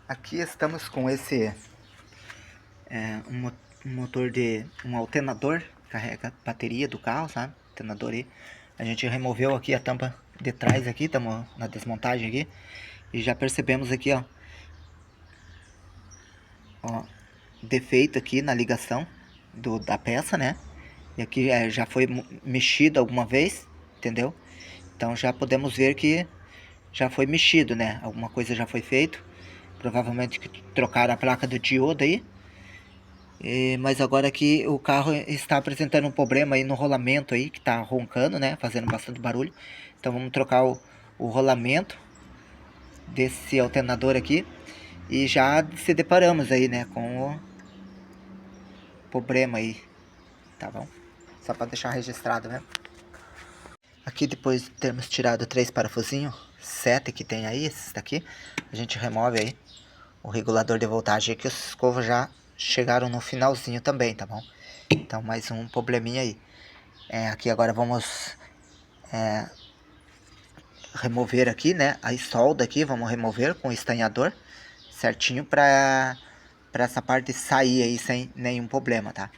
Aqui estamos com esse um motor de um alternador, carrega bateria do carro, sabe? Alternador aí. A gente removeu aqui a tampa de trás aqui, estamos na desmontagem aqui e já percebemos aqui, ó, defeito aqui na ligação da peça, né? E aqui já foi mexido alguma vez, entendeu? Então já podemos ver que já foi mexido, né? Alguma coisa já foi feito. Provavelmente que trocaram a placa do diodo aí. Mas agora aqui o carro está apresentando um problema aí no rolamento aí, que está roncando, né? Fazendo bastante barulho. Então vamos trocar o rolamento desse alternador aqui. E já se deparamos aí, né? Com o problema aí. Tá bom? Só para deixar registrado, né? Aqui depois de termos tirado 3 parafusinhos, 7 que tem aí, esses daqui, a gente remove aí o regulador de voltagem, que os escovas já chegaram no finalzinho também, tá bom? Então mais um probleminha aí. Aqui agora vamos remover aqui, né, a solda aqui, vamos remover com o estanhador certinho para essa parte sair aí sem nenhum problema, tá?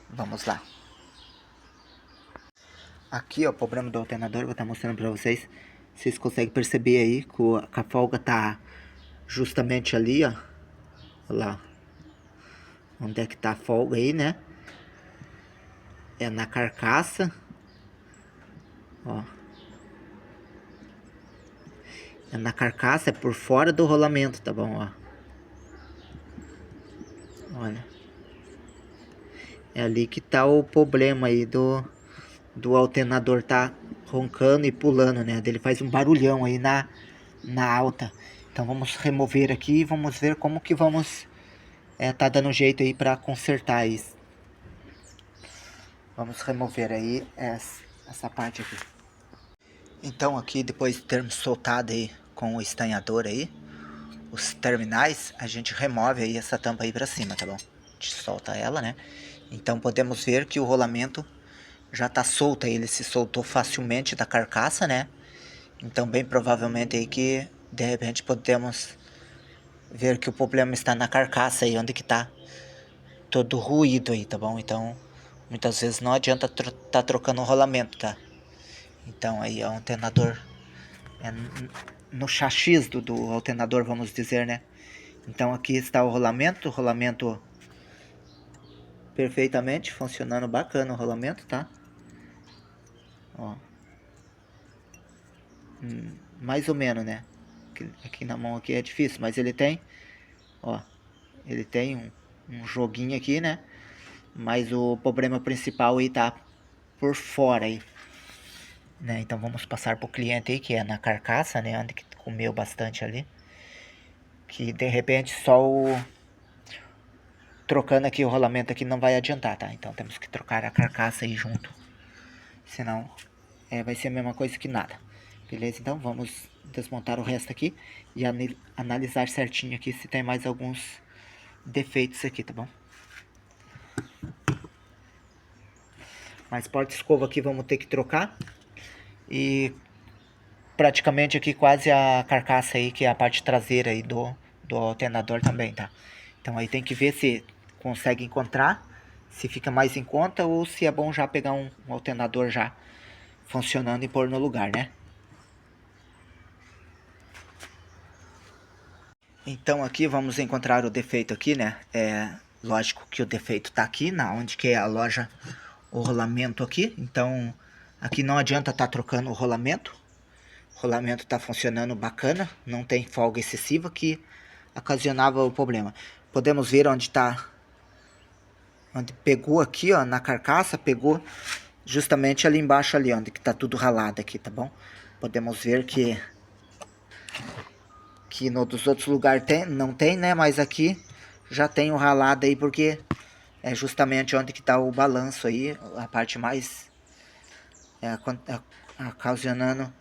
Vamos lá. Aqui, ó, o problema do alternador, vou estar mostrando para vocês. Vocês conseguem perceber aí que a folga tá justamente ali, ó. Olha lá. Onde é que tá a folga aí, né? É na carcaça. Ó. É na carcaça, é por fora do rolamento, tá bom, ó. Olha. É ali que tá o problema aí do alternador tá roncando e pulando, né? Ele faz um barulhão aí na alta. Então vamos remover aqui e vamos ver como que vamos tá dando jeito aí para consertar isso. Vamos remover aí essa parte aqui. Então aqui, depois de termos soltado aí com o estanhador aí os terminais, a gente remove aí essa tampa aí para cima, tá bom? A gente solta ela, né? Então podemos ver que o rolamento já tá solto, ele se soltou facilmente da carcaça, né? Então bem provavelmente aí que de repente podemos ver que o problema está na carcaça aí, onde que tá todo ruído aí, tá bom? Então muitas vezes não adianta tá trocando o rolamento, tá? Então aí é um alternador no chassis do alternador, vamos dizer, né? Então aqui está o rolamento perfeitamente funcionando, bacana o rolamento, tá? Ó. Mais ou menos, né? Aqui na mão aqui é difícil, mas ele tem, ó, ele tem um joguinho aqui, né? Mas o problema principal aí tá por fora aí, né? Então vamos passar pro cliente aí, que é na carcaça, né? Onde que comeu bastante ali. Que de repente só trocando aqui o rolamento aqui não vai adiantar, tá? Então temos que trocar a carcaça aí junto. Senão vai ser a mesma coisa que nada. Beleza? Então vamos desmontar o resto aqui e analisar certinho aqui se tem mais alguns defeitos aqui, tá bom? Mas porta-escova aqui vamos ter que trocar. E praticamente aqui quase a carcaça aí, que é a parte traseira aí do alternador também, tá? Então aí tem que ver se consegue encontrar, se fica mais em conta ou se é bom já pegar um alternador já funcionando e pôr no lugar, né? Então aqui vamos encontrar o defeito aqui, né? Lógico que o defeito tá aqui, onde que é a loja, o rolamento aqui. Então aqui não adianta tá trocando o rolamento. O rolamento tá funcionando bacana, não tem folga excessiva que ocasionava o problema. Podemos ver onde tá, onde pegou aqui, ó, na carcaça, pegou justamente ali embaixo ali, onde que tá tudo ralado aqui, tá bom? Podemos ver que dos outros lugares não tem, né? Mas aqui já tem o ralado aí, porque é justamente onde que tá o balanço aí, a parte mais ocasionando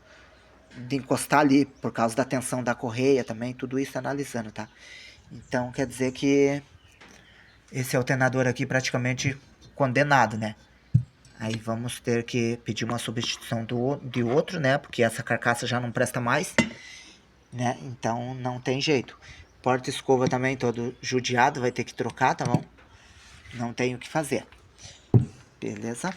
de encostar ali, por causa da tensão da correia também, tudo isso analisando, tá? Então quer dizer que esse alternador aqui praticamente condenado, né? Aí vamos ter que pedir uma substituição de outro, né? Porque essa carcaça já não presta mais, né? Então não tem jeito. Porta-escova também todo judiado, vai ter que trocar, tá bom? Não tem o que fazer. Beleza?